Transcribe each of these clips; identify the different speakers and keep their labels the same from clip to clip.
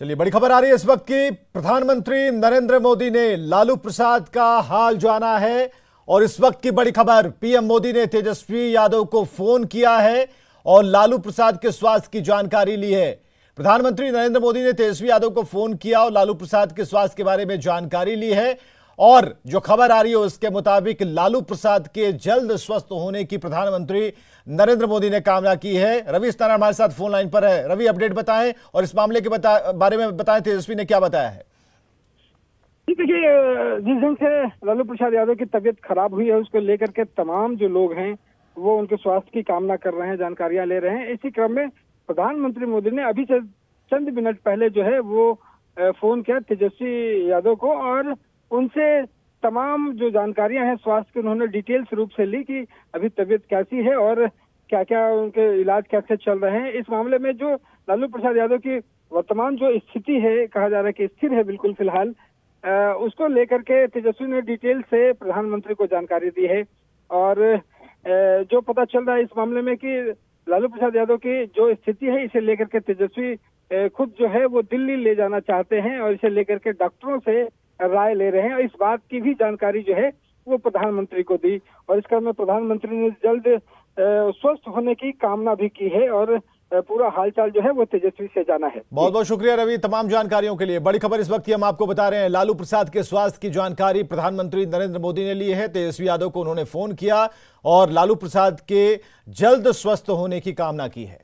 Speaker 1: चलिए, बड़ी खबर आ रही है इस वक्त की। प्रधानमंत्री नरेंद्र मोदी ने लालू प्रसाद का हाल जाना है और इस वक्त की बड़ी खबर, पीएम मोदी ने तेजस्वी यादव को फोन किया है और लालू प्रसाद के स्वास्थ्य की जानकारी ली है। प्रधानमंत्री नरेंद्र मोदी ने तेजस्वी यादव को फोन किया और लालू प्रसाद के स्वास्थ्य के बारे में जानकारी ली है और जो खबर आ रही है उसके मुताबिक लालू प्रसाद के जल्द स्वस्थ होने की प्रधानमंत्री नरेंद्र मोदी ने कामना की है। रवि इस तरह हमारे साथ फोन लाइन पर है। रवि, अपडेट बताएं और इस मामले के बारे में बताएं, तेजस्वी ने क्या बताया है।
Speaker 2: देखिए, जिस दिन से लालू प्रसाद यादव की तबीयत खराब हुई है उसको लेकर के तमाम जो लोग हैं वो उनके स्वास्थ्य की कामना कर रहे हैं, जानकारियां ले रहे हैं। इसी क्रम में प्रधानमंत्री मोदी ने अभी से चंद मिनट पहले जो है वो फोन किया तेजस्वी यादव को और उनसे तमाम जो जानकारियां हैं स्वास्थ्य की उन्होंने डिटेल्स रूप से ली कि अभी तबीयत कैसी है और क्या क्या उनके इलाज कैसे चल रहे हैं। इस मामले में जो लालू प्रसाद यादव की वर्तमान जो स्थिति है, कहा जा रहा है कि स्थिर है बिल्कुल फिलहाल, उसको लेकर के तेजस्वी ने डिटेल से प्रधानमंत्री को जानकारी दी है। और जो पता चल रहा है इस मामले में कि लालू प्रसाद यादव की जो स्थिति है इसे लेकर के तेजस्वी खुद जो है वो दिल्ली ले जाना चाहते हैं और इसे लेकर के डॉक्टरों से राय ले रहे हैं और इस बात की भी जानकारी जो है वो प्रधानमंत्री को दी और इस क्रम में प्रधानमंत्री ने जल्द स्वस्थ होने की कामना भी की है और पूरा हालचाल जो है वो तेजस्वी से जाना है।
Speaker 1: बहुत बहुत शुक्रिया रवि तमाम जानकारियों के लिए। बड़ी खबर इस वक्त की हम आपको बता रहे हैं, लालू प्रसाद के स्वास्थ्य की जानकारी प्रधानमंत्री नरेंद्र मोदी ने ली है। तेजस्वी यादव को उन्होंने फोन किया और लालू प्रसाद के जल्द स्वस्थ होने की कामना की है।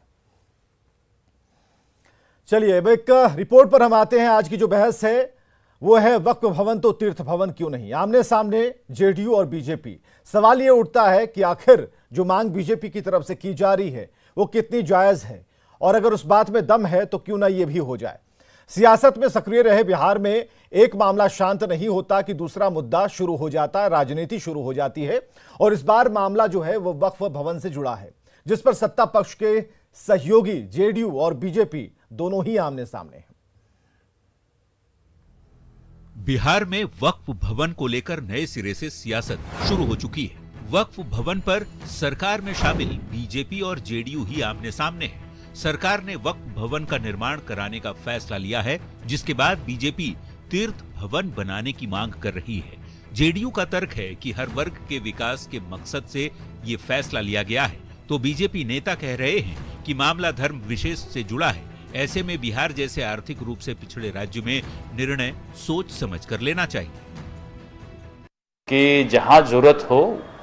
Speaker 1: चलिए, अब एक रिपोर्ट पर हम आते हैं। आज की जो बहस है वो है वक्फ भवन तो तीर्थ भवन क्यों नहीं। आमने सामने जेडीयू और बीजेपी। सवाल ये उठता है कि आखिर जो मांग बीजेपी की तरफ से की जा रही है वो कितनी जायज है और अगर उस बात में दम है तो क्यों ना ये भी हो जाए। सियासत में सक्रिय रहे बिहार में एक मामला शांत नहीं होता कि दूसरा मुद्दा शुरू हो जाता है, राजनीति शुरू हो जाती है और इस बार मामला जो है वो वक्फ भवन से जुड़ा है जिस पर सत्ता पक्ष के सहयोगी जेडीयू और बीजेपी दोनों ही आमने सामने हैं।
Speaker 3: बिहार में वक्फ भवन को लेकर नए सिरे से सियासत शुरू हो चुकी है। वक्फ भवन पर सरकार में शामिल बीजेपी और जेडीयू ही आमने सामने है। सरकार ने वक्फ भवन का निर्माण कराने का फैसला लिया है जिसके बाद बीजेपी तीर्थ भवन बनाने की मांग कर रही है। जेडीयू का तर्क है कि हर वर्ग के विकास के मकसद से ये फैसला लिया गया है, तो बीजेपी नेता कह रहे हैं कि मामला धर्म विशेष से जुड़ा है। ऐसे में बिहार जैसे आर्थिक रूप से पिछड़े राज्य में निर्णय सोच समझ कर लेना चाहिए
Speaker 4: कि जहां जरूरत हो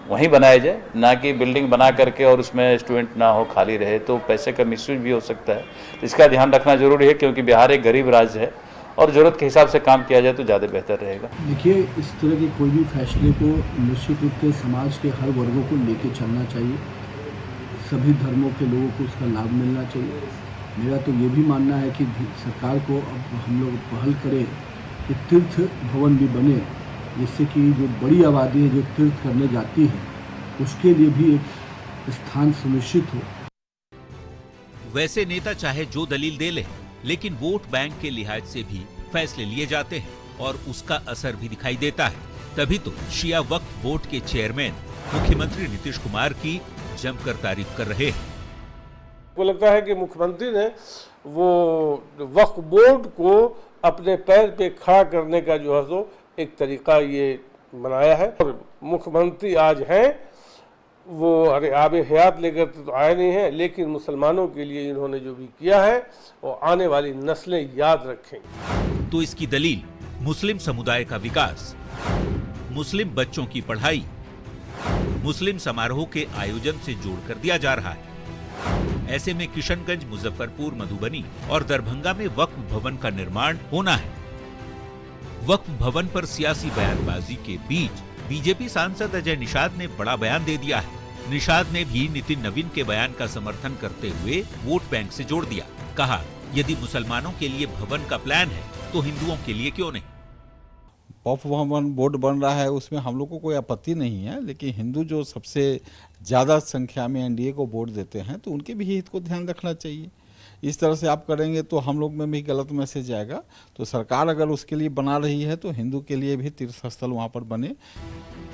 Speaker 4: वहीं बनाया जाए, ना कि बिल्डिंग बना करके और उसमें स्टूडेंट ना हो, खाली रहे तो पैसे का मिसयूज भी हो सकता है। इसका ध्यान रखना जरूरी है क्योंकि बिहार एक गरीब राज्य है और जरूरत के हिसाब से काम किया जाए तो ज़्यादा बेहतर रहेगा।
Speaker 5: देखिए, इस तरह के कोई भी फैसले को निश्चित रूप से समाज के हर वर्गों को लेके चलना चाहिए, सभी धर्मों के लोगों को उसका लाभ मिलना चाहिए। मेरा तो ये भी मानना है कि सरकार को अब हम लोग पहल करें कि तीर्थ भवन भी बने जिससे कि जो बड़ी आबादी है जो तीर्थ करने जाती है उसके लिए भी एक स्थान सुनिश्चित हो।
Speaker 3: वैसे नेता चाहे जो दलील दे ले, लेकिन वोट बैंक के लिहाज से भी फैसले लिए जाते हैं और उसका असर भी दिखाई देता है। तभी तो शिया वक्फ बोर्ड के चेयरमैन मुख्यमंत्री नीतीश कुमार की जमकर तारीफ कर रहे हैं।
Speaker 6: को लगता है कि मुख्यमंत्री ने वो वक्फ बोर्ड को अपने पैर पे खड़ा करने का जो है सो एक तरीका ये बनाया है। और मुख्यमंत्री आज हैं वो आबे हयात लेकर तो आए नहीं है, लेकिन मुसलमानों के लिए इन्होंने जो भी किया है वो आने वाली नस्लें याद रखेंगी।
Speaker 3: तो इसकी दलील मुस्लिम समुदाय का विकास, मुस्लिम बच्चों की पढ़ाई, मुस्लिम समारोह के आयोजन से जोड़कर दिया जा रहा है। ऐसे में किशनगंज, मुजफ्फरपुर, मधुबनी और दरभंगा में वक्फ भवन का निर्माण होना है। वक्फ भवन पर सियासी बयानबाजी के बीच बीजेपी सांसद अजय निषाद ने बड़ा बयान दे दिया है। निषाद ने भी नितिन नवीन के बयान का समर्थन करते हुए वोट बैंक से जोड़ दिया। कहा, यदि मुसलमानों के लिए भवन का प्लान है तो हिंदुओं के लिए क्यों नहीं।
Speaker 7: वक्फ भवन बोर्ड बन रहा है उसमें हम लोग को कोई आपत्ति नहीं है, लेकिन हिंदू जो सबसे ज़्यादा संख्या में एनडीए को वोट देते हैं तो उनके भी हित को ध्यान रखना चाहिए। इस तरह से आप करेंगे तो हम लोग में भी गलत मैसेज आएगा। तो सरकार अगर उसके लिए बना रही है तो हिंदू के लिए भी तीर्थ स्थल वहाँ पर बने।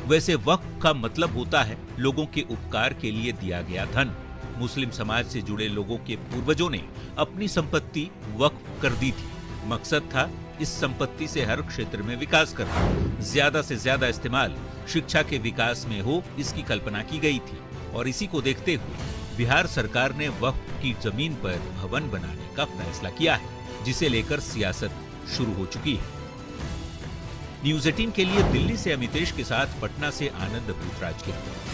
Speaker 3: वैसे वक्फ का मतलब होता है लोगों के उपकार के लिए दिया गया धन। मुस्लिम समाज से जुड़े लोगों के पूर्वजों ने अपनी संपत्ति वक्फ कर दी थी। मकसद था इस संपत्ति से हर क्षेत्र में विकास करना, ज्यादा से ज्यादा इस्तेमाल शिक्षा के विकास में हो, इसकी कल्पना की गई थी। और इसी को देखते हुए बिहार सरकार ने वक्फ की जमीन पर भवन बनाने का फैसला किया है, जिसे लेकर सियासत शुरू हो चुकी है। न्यूज़ 18 के लिए दिल्ली से अमितेश के साथ पटना से आनंद भूतराज की रिपोर्ट।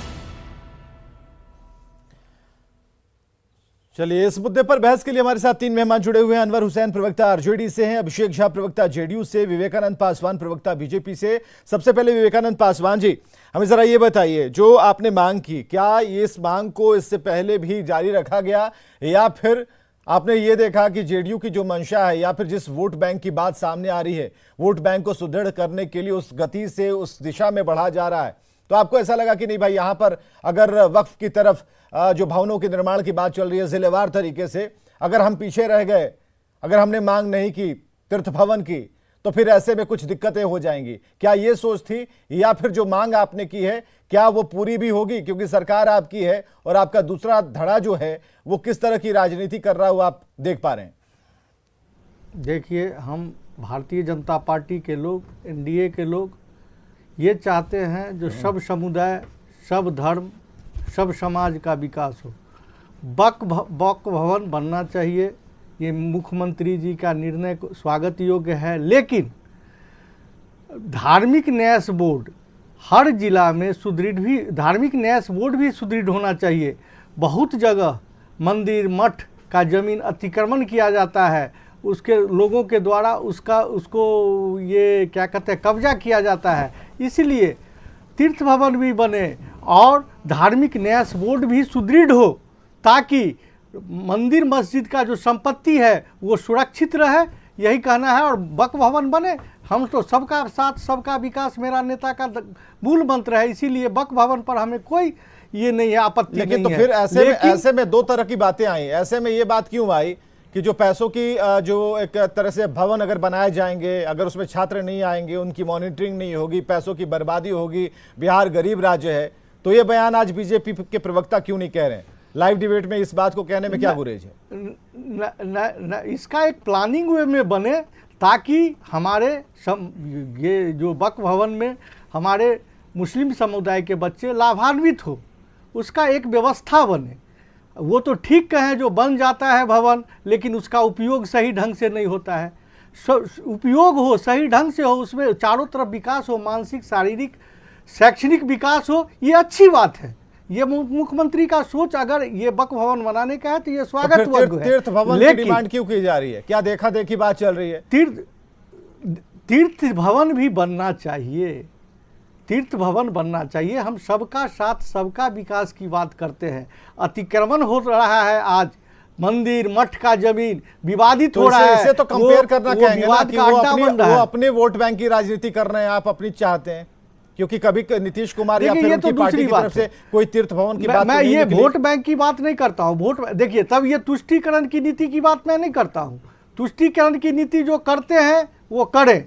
Speaker 1: चलिए, इस मुद्दे पर बहस के लिए हमारे साथ 3 मेहमान जुड़े हुए हैं। अनवर हुसैन प्रवक्ता आरजेडी से हैं, अभिषेक झा प्रवक्ता जेडीयू से, विवेकानंद पासवान प्रवक्ता बीजेपी से। सबसे पहले विवेकानंद पासवान जी, हमें जरा ये बताइए, जो आपने मांग की, क्या इस मांग को इससे पहले भी जारी रखा गया, या फिर आपने ये देखा कि जेडीयू की जो मंशा है, या फिर जिस वोट बैंक की बात सामने आ रही है, वोट बैंक को सुदृढ़ करने के लिए उस गति से उस दिशा में बढ़ा जा रहा है, तो आपको ऐसा लगा कि नहीं भाई, यहां पर अगर वक्फ की तरफ जो भवनों के निर्माण की बात चल रही है जिलेवार तरीके से, अगर हम पीछे रह गए, अगर हमने मांग नहीं की तीर्थ भवन की, तो फिर ऐसे में कुछ दिक्कतें हो जाएंगी? क्या ये सोच थी, या फिर जो मांग आपने की है क्या वो पूरी भी होगी? क्योंकि सरकार आपकी है और आपका दूसरा धड़ा जो है वो किस तरह की राजनीति कर रहा है वो आप देख पा रहे हैं।
Speaker 8: देखिए, हम भारतीय जनता पार्टी के लोग, एनडीए के लोग ये चाहते हैं जो सब समुदाय, सब धर्म, सब समाज का विकास हो। वक्फ भवन बनना चाहिए, ये मुख्यमंत्री जी का निर्णय स्वागत योग्य है, लेकिन धार्मिक न्यास बोर्ड हर जिला में सुदृढ़ भी, धार्मिक न्यास बोर्ड भी सुदृढ़ होना चाहिए। बहुत जगह मंदिर मठ का जमीन अतिक्रमण किया जाता है, उसके लोगों के द्वारा उसको ये क्या कहते हैं, कब्जा किया जाता है। इसलिए तीर्थ भवन भी बने और धार्मिक न्यास बोर्ड भी सुदृढ़ हो, ताकि मंदिर मस्जिद का जो संपत्ति है वो सुरक्षित रहे, यही कहना है। और वक्फ भवन बने, हम तो सबका साथ सबका विकास मेरा नेता का मूल मंत्र है, इसीलिए वक्फ भवन पर हमें कोई ये नहीं है, आपत्ति नहीं है।
Speaker 1: लेकिन तो फिर ऐसे में 2 तरह की बातें आई। ऐसे में ये बात क्यों आई कि जो पैसों की जो एक तरह से भवन अगर बनाए जाएंगे, अगर उसमें छात्र नहीं आएंगे, उनकी मॉनिटरिंग नहीं होगी, पैसों की बर्बादी होगी, बिहार गरीब राज्य है, तो ये बयान आज बीजेपी के प्रवक्ता क्यों नहीं कह रहे हैं? लाइव डिबेट में इस बात को कहने में क्या गुरेज है?
Speaker 8: इसका एक प्लानिंग वे में बने, ताकि हमारे ये जो वक्फ भवन में हमारे मुस्लिम समुदाय के बच्चे लाभान्वित हो, उसका एक व्यवस्था बने। वो तो ठीक कहें जो बन जाता है भवन, लेकिन उसका उपयोग सही ढंग से नहीं होता है। उपयोग हो, सही ढंग से हो, उसमें चारों तरफ विकास हो, मानसिक, शारीरिक, शैक्षणिक विकास हो, ये अच्छी बात है। ये मुख्यमंत्री का सोच अगर ये वक्फ भवन बनाने का है तो ये स्वागत योग्य है।
Speaker 1: तीर्थ भवन की डिमांड क्यों की जा रही है? क्या देखा देखी बात चल रही है?
Speaker 8: तीर्थ भवन भी बनना चाहिए, तीर्थ भवन बनना चाहिए। हम सबका साथ सबका विकास की बात करते हैं। अतिक्रमण हो रहा है, आज मंदिर मठ का जमीन विवादित हो रहा है,
Speaker 1: इसे तो कंपेयर करना कहेंगे ना कि वो अपने वोट बैंक की राजनीति कर रहे हैं, आप अपनी चाहते हैं, क्योंकि कभी नीतीश कुमार या फिर उनकी पार्टी की तरफ से कोई तीर्थ भवन की बात
Speaker 8: मैं ये वोट बैंक की बात नहीं करता हूँ। वोट देखिए, तब ये तुष्टीकरण की नीति की बात मैं नहीं करता हूँ। तुष्टीकरण की नीति जो करते हैं वो करें।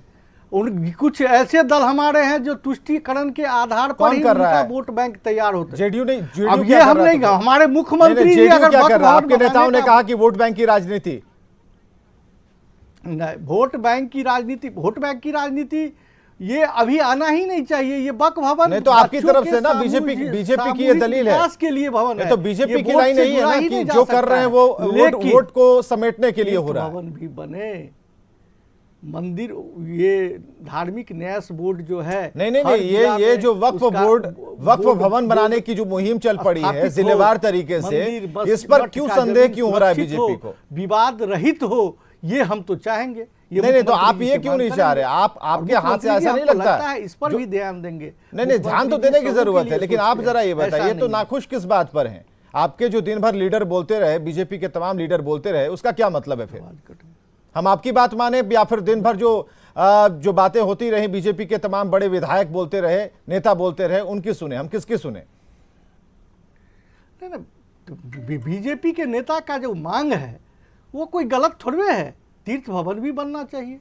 Speaker 8: कुछ ऐसे दल हमारे हैं जो तुष्टीकरण के आधार पर ही उनका वोट बैंक तैयार होता है।
Speaker 1: जेडीयू नहीं,
Speaker 8: अब ये हम नहीं, हमारे मुख्यमंत्री जी अगर
Speaker 1: आपके नेताओं ने कहा कि वोट बैंक की राजनीति
Speaker 8: नहीं, वोट बैंक की राजनीति ये अभी आना ही नहीं चाहिए। ये वक्फ भवन
Speaker 1: नहीं, तो आपकी तरफ से ना बीजेपी की ये दलील है
Speaker 8: के लिए भवन है,
Speaker 1: तो बीजेपी की लाइन नहीं है ना कि जो कर रहे हैं वो वोट को समेटने के लिए हो रहा है।
Speaker 8: भवन भी बने, मंदिर, ये धार्मिक न्यास बोर्ड जो है,
Speaker 1: नहीं, ये जो वक्फ भवन बनाने की जो मुहिम चल पड़ी है जिलेवार तरीके से, इस पर क्यों संदेह क्यों हो रहा है बीजेपी को?
Speaker 8: विवाद रहित हो, ये हम तो चाहेंगे।
Speaker 1: नहीं, तो आप ये क्यों नहीं चाह रहे? आपके हाथ से ऐसा नहीं लगता है?
Speaker 8: इस पर भी ध्यान देंगे।
Speaker 1: नहीं, ध्यान तो देने की जरूरत है, लेकिन आप जरा ये बताइए, तो नाखुश किस बात पर हैं? आपके जो दिन भर लीडर बोलते रहे, बीजेपी के तमाम लीडर बोलते रहे, उसका क्या मतलब है? फिर हम आपकी बात माने या फिर दिन भर जो बातें होती रही, बीजेपी के तमाम बड़े विधायक बोलते रहे, नेता बोलते रहे, उनकी सुने? हम किसकी सुने?
Speaker 8: बीजेपी के नेता का जो मांग है वो कोई गलत थोड़े है। तीर्थ भवन भी बनना चाहिए,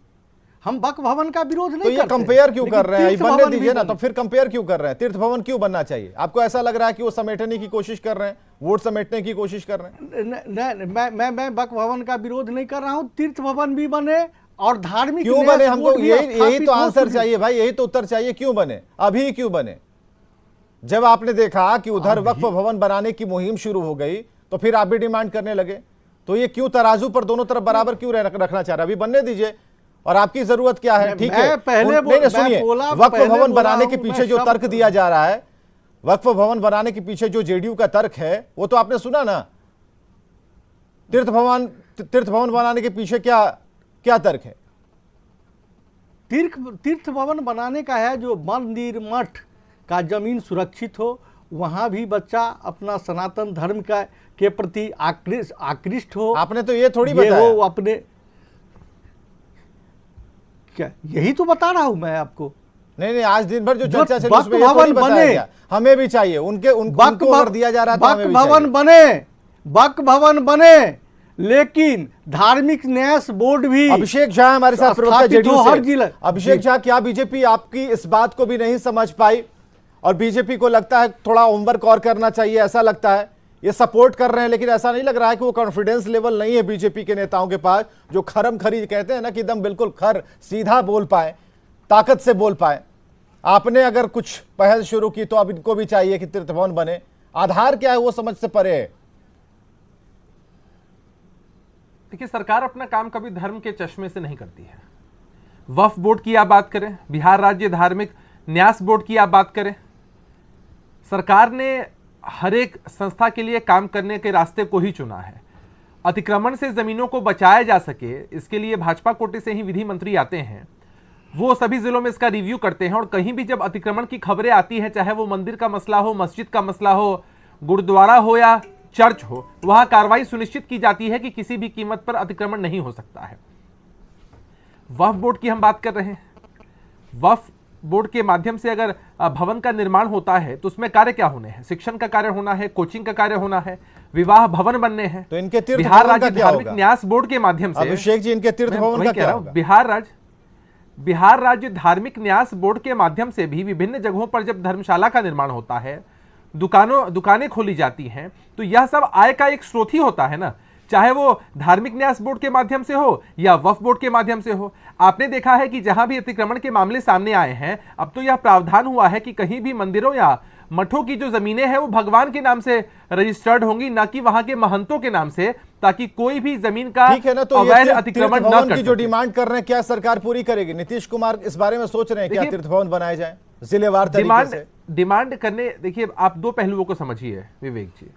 Speaker 8: हम वक्फ भवन का विरोध नहीं करते।
Speaker 1: तो ये कंपेयर क्यों कर रहे हैं? बनने दीजिए ना, तो फिर कंपेयर क्यों कर रहे हैं? तीर्थ भवन क्यों बनना चाहिए? आपको ऐसा लग रहा है कि वो समेटने की कोशिश कर रहे हैं, वोट समेटने की कोशिश कर रहे हैं?
Speaker 8: मैं वक्फ भवन का विरोध नहीं कर रहा हूँ। तीर्थ भवन भी बने और धार्मिक
Speaker 1: क्यों
Speaker 8: न्यास
Speaker 1: बने? हमको
Speaker 8: बोर्ड भी
Speaker 1: यही
Speaker 8: स्थापित
Speaker 1: तो
Speaker 8: हो
Speaker 1: आंसर
Speaker 8: चुके।
Speaker 1: चाहिए भाई, यही तो उत्तर चाहिए। क्यों बने? अभी क्यों बने? जब आपने देखा कि उधर वक्फ भवन बनाने की मुहिम शुरू हो गई तो फिर आप भी डिमांड करने लगे। तो ये क्यों तराजू पर दोनों तरफ बराबर क्यों रखना चाह रहे? अभी बनने दीजिए। और आपकी जरूरत क्या है? ठीक है, सुनिए, वक्फ भवन बनाने के पीछे जो तर्क दिया जा रहा है, वक्फ भवन बनाने के पीछे जो जेडीयू का तर्क है वो तो आपने सुना ना। तीर्थ भवन बनाने के पीछे क्या क्या तर्क है?
Speaker 8: तीर्थ भवन बनाने का है जो मंदिर मठ का जमीन सुरक्षित हो, वहाँ भी बच्चा अपना सनातन धर्म का के प्रति आकृष्ट हो।
Speaker 1: आपने तो ये थोड़ी
Speaker 8: ये
Speaker 1: बताया।
Speaker 8: हो अपने, क्या यही तो बता रहा हूँ मैं आपको।
Speaker 1: नहीं, आज दिन भर जो
Speaker 8: जो
Speaker 1: चर्चा चली
Speaker 8: वक्फ
Speaker 1: उसमें ये थोड़ी
Speaker 8: भवन
Speaker 1: बताया
Speaker 8: बने,
Speaker 1: गया। हमें भी चाहिए, उनको अगर दिया जा रहा है तो हमें भी
Speaker 8: वक्फ भवन
Speaker 1: चाहिए।
Speaker 8: वक्फ भवन बने, लेकिन धार्मिक न्यास बोर्ड भी।
Speaker 1: अभिषेक झा हमारे साथ प्रवक्ता
Speaker 8: स्थापित
Speaker 1: जेडीयू
Speaker 8: हो हर
Speaker 1: से।
Speaker 8: जिला।
Speaker 1: अभिषेक झा, क्या बीजेपी आपकी इस बात को भी नहीं समझ पाई और बीजेपी को लगता है थोड़ा होमवर्क और करना चाहिए, ऐसा लगता है? ये सपोर्ट कर रहे हैं लेकिन ऐसा नहीं लग रहा है कि वो कॉन्फिडेंस लेवल नहीं है बीजेपी के नेताओं के पास, जो खरम खरी कहते हैं ना कि एकदम बिल्कुल सीधा बोल पाए, ताकत से बोल पाए। आपने अगर कुछ पहल शुरू की तो अब इनको भी चाहिए कि तीर्थ भवन बने। आधार क्या है वो समझ से परे है।
Speaker 9: देखिए, सरकार अपना काम कभी धर्म के चश्मे से नहीं करती है। वक्फ बोर्ड की आप बात करें, बिहार राज्य धार्मिक न्यास बोर्ड की आप बात करें, सरकार ने हर एक संस्था के लिए काम करने के रास्ते को ही चुना है। अतिक्रमण से जमीनों को बचाया जा सके, इसके लिए भाजपा कोटे से ही विधि मंत्री आते हैं, वो सभी जिलों में इसका रिव्यू करते हैं और कहीं भी जब अतिक्रमण की खबरें आती हैं, चाहे वो मंदिर का मसला हो, मस्जिद का मसला हो, गुरुद्वारा हो या चर्च हो, वहां कार्रवाई सुनिश्चित की जाती है कि किसी भी कीमत पर अतिक्रमण नहीं हो सकता है। वक्फ बोर्ड की हम बात कर रहे हैं। वक्फ बोर्ड के माध्यम से अगर भवन का निर्माण होता है तो उसमें कार्य क्या होने हैं? शिक्षण का कार्य होना है, कोचिंग का कार्य होना है, विवाह भवन बनने हैं।
Speaker 1: तो इनके तीर्थ
Speaker 9: बिहार
Speaker 1: भवन का
Speaker 9: राज्य
Speaker 1: क्या
Speaker 9: धार्मिक
Speaker 1: होगा?
Speaker 9: न्यास बोर्ड के माध्यम से,
Speaker 1: अभिषेक जी, इनके तीर्थ भवन का क्या होगा?
Speaker 9: बिहार राज्य धार्मिक न्यास बोर्ड के माध्यम से भी विभिन्न जगहों पर जब धर्मशाला का निर्माण होता है, दुकानें खोली जाती हैं, तो यह सब आय का एक स्रोत ही होता है ना, चाहे वो धार्मिक न्यास बोर्ड के माध्यम से हो या वक्फ बोर्ड के माध्यम से हो। आपने देखा है कि जहां भी अतिक्रमण के मामले सामने आए हैं, अब तो यह प्रावधान हुआ है कि कहीं भी मंदिरों या मठों की जो जमीनें हैं वो भगवान के नाम से रजिस्टर्ड होंगी, ना कि वहां के महंतों के नाम से, ताकि कोई भी जमीन का
Speaker 1: ठीक है ना। तो
Speaker 9: अवैध
Speaker 1: ये
Speaker 9: अतिक्रमण
Speaker 1: तीर्थ
Speaker 9: न
Speaker 1: भवन
Speaker 9: कर
Speaker 1: की जो
Speaker 9: सके।
Speaker 1: डिमांड कर रहे हैं, क्या सरकार पूरी करेगी? नीतीश कुमार इस बारे में सोच रहे हैं क्या
Speaker 9: देखिए,
Speaker 1: तीर्थ भवन बनाए जाए जिलेवार तरीके से?
Speaker 9: डिमांड करने, देखिए आप दो पहलुओं को समझिए विवेक जी।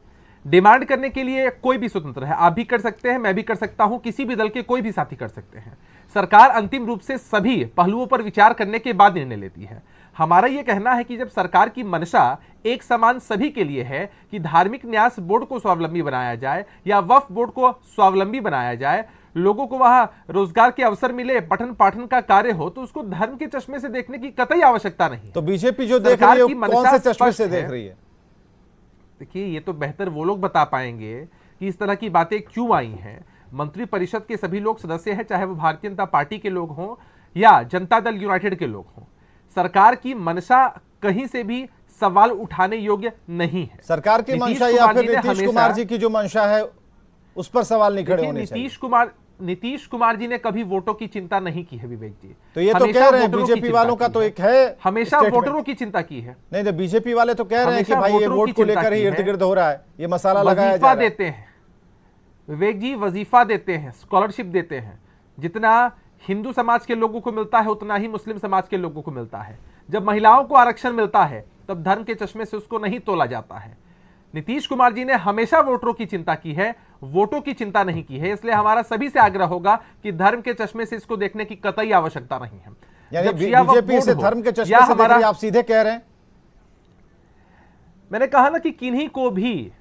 Speaker 9: डिमांड करने के लिए कोई भी स्वतंत्र है, आप भी कर सकते हैं, मैं भी कर सकता हूं, किसी भी दल के कोई भी साथी कर सकते हैं। सरकार अंतिम रूप से सभी पहलुओं पर विचार करने के बाद निर्णय लेती है। हमारा यह कहना है कि जब सरकार की मंशा एक समान सभी के लिए है कि धार्मिक न्यास बोर्ड को स्वावलंबी बनाया जाए या वक्फ बोर्ड को स्वावलंबी बनाया जाए, लोगों को वहां रोजगार के अवसर मिले, पठन पाठन का कार्य हो, तो उसको धर्म के चश्मे से देखने की कतई आवश्यकता नहीं।
Speaker 1: तो बीजेपी जो देख रही है वो कौन से चश्मे से देख रही है?
Speaker 9: देखिए, ये तो बेहतर वो लोग बता पाएंगे कि इस तरह की बातें क्यों आई हैं। मंत्री परिषद के सभी लोग सदस्य हैं, चाहे वो भारतीय जनता पार्टी के लोग हों या जनता दल यूनाइटेड के लोग हों। सरकार की मंशा कहीं से भी सवाल उठाने योग्य नहीं है।
Speaker 1: सरकार की मंशा या फिर नीतीश कुमार जी की जो मंशा है उस पर सवाल नहीं खड़े होने चाहिए।
Speaker 9: नीतीश कुमार जी ने कभी वोटों की चिंता नहीं की है विवेक जी।
Speaker 1: तो ये तो कह रहे हैं बीजेपी वालों का तो एक है,
Speaker 9: हमेशा वोटरों की चिंता की है।
Speaker 1: नहीं तो बीजेपी वाले तो कह रहे हैं कि भाई ये वोट को लेकर ही इर्द गिर्द हो रहा है, ये मसाला लगाया जा रहा है।
Speaker 9: देते हैं विवेक जी, वजीफा देते हैं, स्कॉलरशिप देते हैं। जितना हिंदू समाज के लोगों को मिलता है उतना ही मुस्लिम समाज के लोगों को मिलता है। जब महिलाओं को आरक्षण मिलता है तब धर्म के चश्मे से उसको नहीं तोला जाता है। नीतीश कुमार जी ने हमेशा वोटरों की चिंता की है, वोटों की चिंता नहीं की है। इसलिए हमारा सभी से आग्रह होगा कि धर्म के चश्मे से इसको देखने की कतई आवश्यकता नहीं है।
Speaker 1: यानी बीजेपी से धर्म के चश्मे से देख रही है, आप सीधे कह रहे हैं।
Speaker 9: मैंने कहा ना कि किन्हीं को भी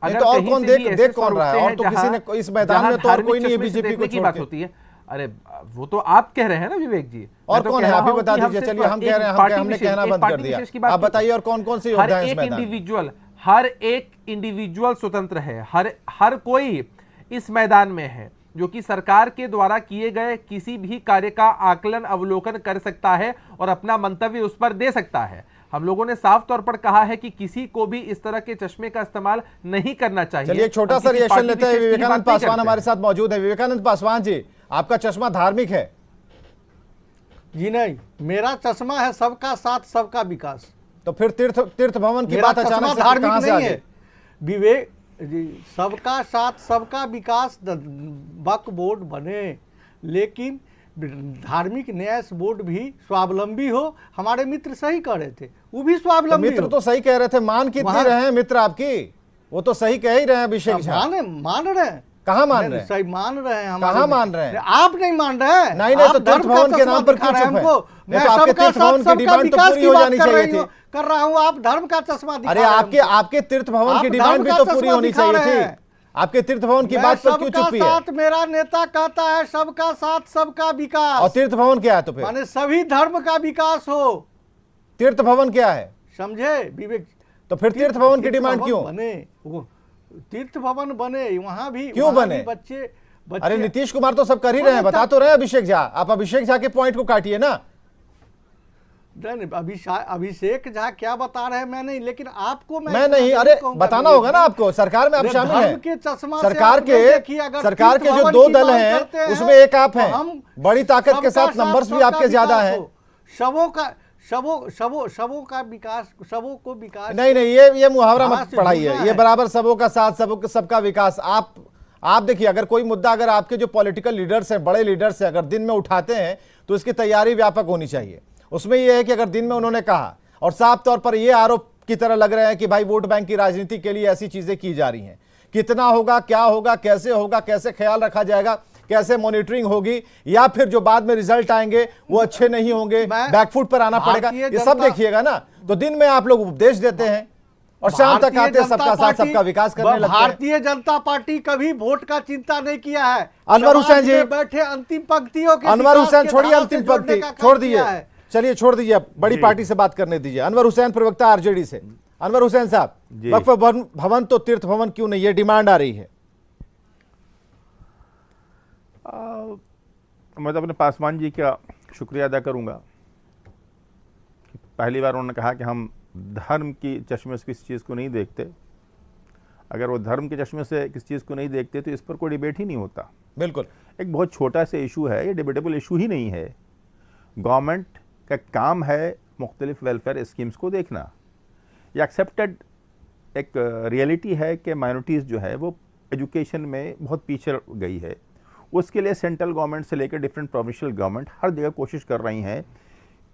Speaker 1: अगर तो और कौन देख कौन रहा है, और तो किसी ने इस मैदान में तो और कोई नहीं है बीजेपी को छोड़ के।
Speaker 9: अरे वो तो आप कह रहे हैं ना विवेक जी,
Speaker 1: और कौन है आप भी बता दीजिए। चलिए हम कह रहे हैं, हमने कहना बंद कर दिया, आप बताइए और कौन कौन से योद्धा हैं इस मैदान में?
Speaker 9: हर एक इंडिविजुअल स्वतंत्र है, हर कोई इस मैदान में है जो कि सरकार के द्वारा किए गए किसी भी कार्य का आकलन अवलोकन कर सकता है और अपना मंतव्य उस पर दे सकता है। हम लोगों ने साफ तौर पर कहा है कि किसी को भी इस तरह के चश्मे का इस्तेमाल नहीं करना चाहिए।
Speaker 1: चलिए एक छोटा सा रिएक्शन लेते हैं। विवेकानंद पासवान हमारे साथ मौजूद है। विवेकानंद पासवान जी, आपका चश्मा धार्मिक है।
Speaker 8: जी नहीं, मेरा चश्मा है सबका साथ सबका विकास।
Speaker 1: तो फिर तीर्थ भवन की
Speaker 8: मेरा
Speaker 1: बात
Speaker 8: चश्मा
Speaker 1: अचानक से
Speaker 8: धार्मिक
Speaker 1: कहां से आ
Speaker 8: नहीं
Speaker 1: गई?
Speaker 8: है। विवेक जी, सबका साथ सबका विकास वक्फ बोर्ड बने, लेकिन धार्मिक न्यास बोर्ड भी स्वावलंबी हो। हमारे मित्र सही कह रहे थे, वो भी
Speaker 1: तो
Speaker 8: स्वावलंबी
Speaker 1: मित्र
Speaker 8: हो।
Speaker 1: तो सही कह रहे थे, मान कितनी रहे हैं मित्र आपकी? वो तो सही कह ही रहे हैं अभिषेक झा।
Speaker 8: मान रहे हैं।
Speaker 1: कहाँ मान रहे हैं?
Speaker 8: सही मान रहे हैं।
Speaker 1: कहाँ मान रहे हैं?
Speaker 8: आप नहीं मान रहे हैं।
Speaker 1: नहीं
Speaker 8: आप
Speaker 1: तो तीर्थ
Speaker 8: धर्म का
Speaker 1: भवन के
Speaker 8: चश्मा
Speaker 1: नाम पर
Speaker 8: दिखा
Speaker 1: क्यों
Speaker 8: रहे हैं
Speaker 1: चुप है?
Speaker 8: हमको।
Speaker 1: नहीं
Speaker 8: मैं
Speaker 1: तो आपके
Speaker 8: सबका
Speaker 1: तीर्थ भवन
Speaker 8: साथ
Speaker 1: की
Speaker 8: सबका
Speaker 1: डिमांड तो
Speaker 8: विकास
Speaker 1: पूरी
Speaker 8: की
Speaker 1: हो
Speaker 8: बात
Speaker 1: जानी
Speaker 8: कर
Speaker 1: चाहिए
Speaker 8: रही
Speaker 1: थी।
Speaker 8: हूँ, कर रहा हूँ। आप धर्म का चश्मा दिखा
Speaker 1: अरे
Speaker 8: रहे हैं
Speaker 1: आपके तीर्थ भवन
Speaker 8: आप
Speaker 1: की
Speaker 8: धर्म
Speaker 1: डिमांड भी
Speaker 8: का
Speaker 1: तो
Speaker 8: चश्मा
Speaker 1: पूरी होनी
Speaker 8: दिखा
Speaker 1: चाहिए
Speaker 8: रहे
Speaker 1: थी।
Speaker 8: हैं।
Speaker 1: आपके तीर्थ भवन की
Speaker 8: मैं
Speaker 1: बात पर क्यों
Speaker 8: सबका
Speaker 1: चुप्पी है?
Speaker 8: साथ, मेरा नेता कहता है सबका साथ सबका
Speaker 1: और
Speaker 8: विकास,
Speaker 1: तीर्थ भवन क्या है? तो फिर
Speaker 8: माने सभी धर्म का विकास हो।
Speaker 1: तीर्थ भवन क्या है?
Speaker 8: समझे विवेक?
Speaker 1: तो फिर तीर्थ भवन की डिमांड
Speaker 8: भवन
Speaker 1: क्यों?
Speaker 8: बने, वो तीर्थ भवन बने, वहाँ भी
Speaker 1: क्यों
Speaker 8: वहाँ
Speaker 1: बने?
Speaker 8: भी बच्चे
Speaker 1: अरे नीतीश कुमार तो सब कर ही रहे हैं, बता तो रहे हैं अभिषेक झा। आप अभिषेक झा के पॉइंट को काटिए ना।
Speaker 8: नहीं, अभिषेक झा क्या बता रहे हैं मैं नहीं, लेकिन आपको
Speaker 1: मैं नहीं, अरे बताना होगा ना आपको। सरकार में आप शामिल हैं। सरकार के जो दो दल हैं उसमें एक आप हैं। बड़ी ताकत के साथ नंबर्स भी आपके ज्यादा हैं।
Speaker 8: सबों का विकास, सबों को विकास।
Speaker 1: नहीं ये मुहावरा मत पढ़ाइए। ये बराबर सबों का साथ सबका विकास। आप देखिए, अगर कोई मुद्दा अगर आपके जो पॉलिटिकल लीडर्स हैं, बड़े लीडर्स हैं, अगर दिन में उठाते हैं तो इसकी तैयारी व्यापक होनी चाहिए। उसमें यह है कि अगर दिन में उन्होंने कहा और साफ तौर पर यह आरोप की तरह लग रहे हैं कि भाई वोट बैंक की राजनीति के लिए ऐसी चीजें की जा रही हैं, कितना होगा, क्या होगा, कैसे ख्याल रखा जाएगा, कैसे मॉनिटरिंग होगी, या फिर जो बाद में रिजल्ट आएंगे वो अच्छे नहीं होंगे, बैकफुट पर आना पड़ेगा, ये सब देखिएगा ना। तो दिन में आप लोग उपदेश देते हैं और शाम तक आते सबका साथ सबका विकास करने लगते हैं।
Speaker 8: भारतीय जनता पार्टी कभी वोट का चिंता नहीं किया है।
Speaker 1: अनवर हुसैन जी
Speaker 8: बैठे अंतिम पंक्तियों के,
Speaker 1: अनवर हुसैन छोड़िए अंतिम पंक्ति, छोड़ दीजिए, चलिए छोड़ दीजिए, बड़ी पार्टी से बात करने दीजिए। अनवर हुसैन प्रवक्ता आरजेडी से। अनवर हुसैन साहब, वक्फ भवन तो तीर्थ भवन क्यों नहीं, ये डिमांड आ रही है।
Speaker 10: मैं तो अपने पासवान जी का शुक्रिया अदा करूंगा। पहली बार उन्होंने कहा कि हम धर्म की चश्मे से किसी चीज़ को नहीं देखते। अगर वो धर्म के चश्मे से किसी चीज़ को नहीं देखते तो इस पर कोई डिबेट ही नहीं होता।
Speaker 1: बिल्कुल, एक
Speaker 10: बहुत छोटा सा इशू है, ये डिबेटेबल इशू ही नहीं है। गवर्नमेंट का काम है मुख्तलिफ वेलफेयर स्कीम्स को देखना। ये एक्सेप्टेड एक रियलिटी है कि माइनॉरिटीज़ जो है वो एजुकेशन में बहुत पीछे गई है। उसके लिए सेंट्रल गवर्नमेंट से लेकर डिफरेंट प्रोविंशियल गवर्नमेंट हर जगह कोशिश कर रही हैं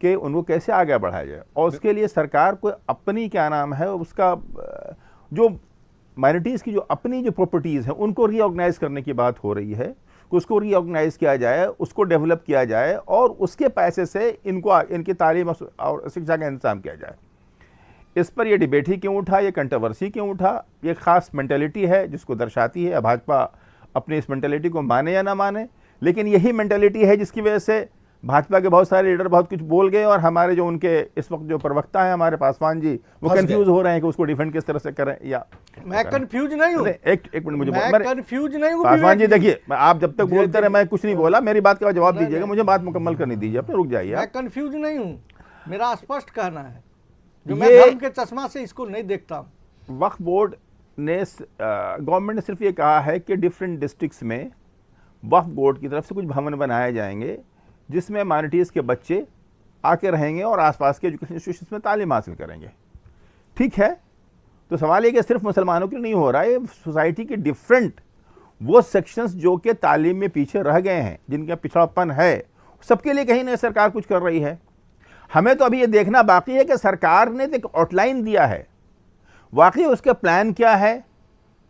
Speaker 10: कि उनको कैसे आगे बढ़ाया जाए, और उसके लिए सरकार को अपनी क्या नाम है उसका जो माइनॉरिटीज़ की जो अपनी जो प्रॉपर्टीज़ हैं उनको रीऑर्गेनाइज करने की बात हो रही है कि उसको रीऑर्गेनाइज किया जाए, उसको डेवलप किया जाए और उसके पैसे से इनकी तालीम और शिक्षा का इंतजाम किया जाए। इस पर ये डिबेट ही क्यों उठा, ये कंट्रोवर्सी क्यों उठा, ये ख़ास मेंटेलिटी है जिसको दर्शाती है। भाजपा अपनी इस मेंटेलिटी को माने या ना माने, लेकिन यही मेंटेलिटी है जिसकी वजह से भाजपा के बहुत सारे लीडर बहुत कुछ बोल गए और हमारे जो उनके इस वक्त जो प्रवक्ता हैं हमारे पासवान जी, वो कंफ्यूज हो रहे हैं कि उसको डिफेंड किस तरह से करें। या
Speaker 8: मैं कंफ्यूज नहीं हूं,
Speaker 10: एक मिनट मुझे
Speaker 8: मैं कंफ्यूज नहीं हूं।
Speaker 10: पासवान जी देखिए, आप जब तक बोलते रहे मैं कुछ नहीं बोला, मेरी बात का जवाब दीजिएगा, मुझे बात मुकम्मल करनी दीजिए, अपने रुक जाइए।
Speaker 8: मैं कंफ्यूज नहीं हूँ, मेरा स्पष्ट कहना है, जो मैं धर्म के चश्मा से इसको नहीं देखता।
Speaker 10: वक्फ बोर्ड ने गवर्नमेंट ने सिर्फ ये कहा है कि डिफरेंट डिस्ट्रिक्ट्स में वक्फ बोर्ड की तरफ से कुछ भवन बनाए जाएंगे जिसमें माइनॉरिटीज़ के बच्चे आके रहेंगे और आसपास के एजुकेशन इंस्टीट्यूशंस में तालीम हासिल करेंगे। ठीक है, तो सवाल ये कि सिर्फ मुसलमानों के लिए नहीं हो रहा है, सोसाइटी के डिफरेंट वो सेक्शंस जो कि तालीम में पीछे रह गए हैं, जिनका पिछड़ापन है, सबके लिए कहीं ना सरकार कुछ कर रही है। हमें तो अभी ये देखना बाकी है कि सरकार ने तो एक आउटलाइन दिया है, वाकई उसका प्लान क्या है,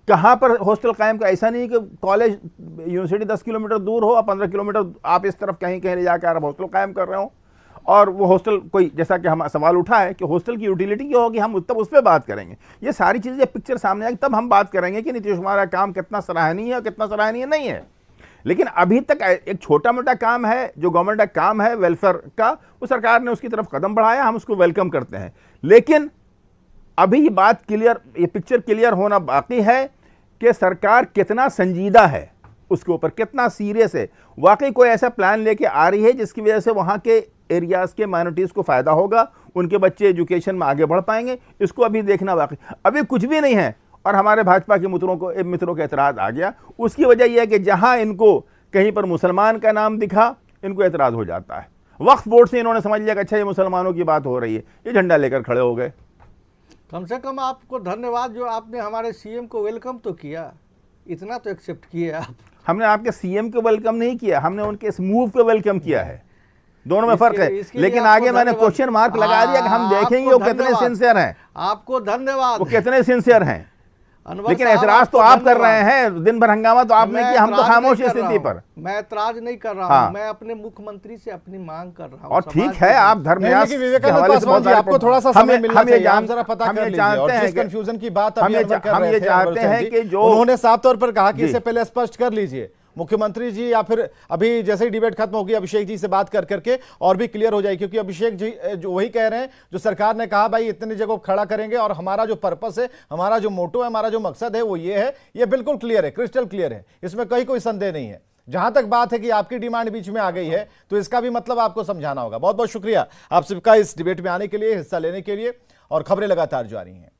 Speaker 10: कहाँ पर हॉस्टल कायम का। ऐसा नहीं कि कॉलेज यूनिवर्सिटी 10 किलोमीटर दूर हो और 15 किलोमीटर आप इस तरफ कहीं ले जाकर आप हॉस्टल कायम कर रहे हो, और वो हॉस्टल कोई, जैसा कि हम सवाल उठा है कि हॉस्टल की यूटिलिटी क्या होगी, हम तब उस पर बात करेंगे। ये सारी चीज़ें पिक्चर सामने आएगी तब हम बात करेंगे कि नीतीश कुमार का काम कितना सराहनीय है, कितना सराहनीय नहीं है। लेकिन अभी तक एक छोटा मोटा काम है जो गवर्नमेंट का काम है वेलफेयर का, वो सरकार ने उसकी तरफ कदम बढ़ाया, हम उसको वेलकम करते हैं। लेकिन अभी ये बात क्लियर, ये पिक्चर क्लियर होना बाकी है कि सरकार कितना संजीदा है, उसके ऊपर कितना सीरियस है, वाकई कोई ऐसा प्लान लेके आ रही है जिसकी वजह से वहाँ के एरियाज़ के माइनॉरिटीज़ को फ़ायदा होगा, उनके बच्चे एजुकेशन में आगे बढ़ पाएंगे। इसको अभी देखना बाकी, अभी कुछ भी नहीं है। और हमारे भाजपा के मित्रों को एतराज़ आ गया। उसकी वजह यह है कि जहाँ इनको कहीं पर मुसलमान का नाम दिखा, इनको एतराज़ हो जाता है। वक्फ बोर्ड से इन्होंने समझ लिया कि अच्छा ये मुसलमानों की बात हो रही है, ये झंडा लेकर खड़े हो गए।
Speaker 8: कम से कम आपको धन्यवाद जो आपने हमारे सीएम को वेलकम तो किया, इतना तो एक्सेप्ट किए आप।
Speaker 10: हमने आपके सीएम को वेलकम नहीं किया, हमने उनके इस मूव को वेलकम किया है। दोनों में फर्क है। लेकिन आगे मैंने क्वेश्चन मार्क लगा दिया कि हम देखेंगे वो कितने सिंसियर हैं।
Speaker 8: आपको धन्यवाद।
Speaker 10: वो कितने सिंसियर हैं। लेकिन ऐतराज तो आप कर रहे हैं, दिन भर हंगामा तो आपने किया, हम तो खामोश स्थिति पर।
Speaker 8: मैं ऐतराज नहीं कर रहा हूं, मैं अपने मुख्यमंत्री से अपनी मांग कर रहा हूं।
Speaker 10: और ठीक है, आप धर्मव्यास
Speaker 1: आपको थोड़ा सा समय मिलना चाहिए, आप जरा पता कर लीजिए। और जिस कंफ्यूजन की बात
Speaker 10: हम ये चाहते हैं कि जो
Speaker 1: उन्होंने साफ तौर पर कहा कि इससे पहले स्पष्ट कर लीजिए मुख्यमंत्री जी, या फिर अभी जैसे ही डिबेट खत्म होगी अभिषेक जी से बात कर करके और भी क्लियर हो जाएगी, क्योंकि अभिषेक जी जो वही कह रहे हैं जो सरकार ने कहा भाई इतनी जगह खड़ा करेंगे और हमारा जो पर्पस है, हमारा जो मोटो है, हमारा जो मकसद है वो ये है, ये बिल्कुल क्लियर है, क्रिस्टल क्लियर है, इसमें कहीं कोई संदेह नहीं है। जहां तक बात है कि आपकी डिमांड बीच में आ गई है तो इसका भी मतलब आपको समझाना होगा। बहुत बहुत शुक्रिया आप सबका इस डिबेट में आने के लिए, हिस्सा लेने के लिए, और खबरें लगातार जारी हैं।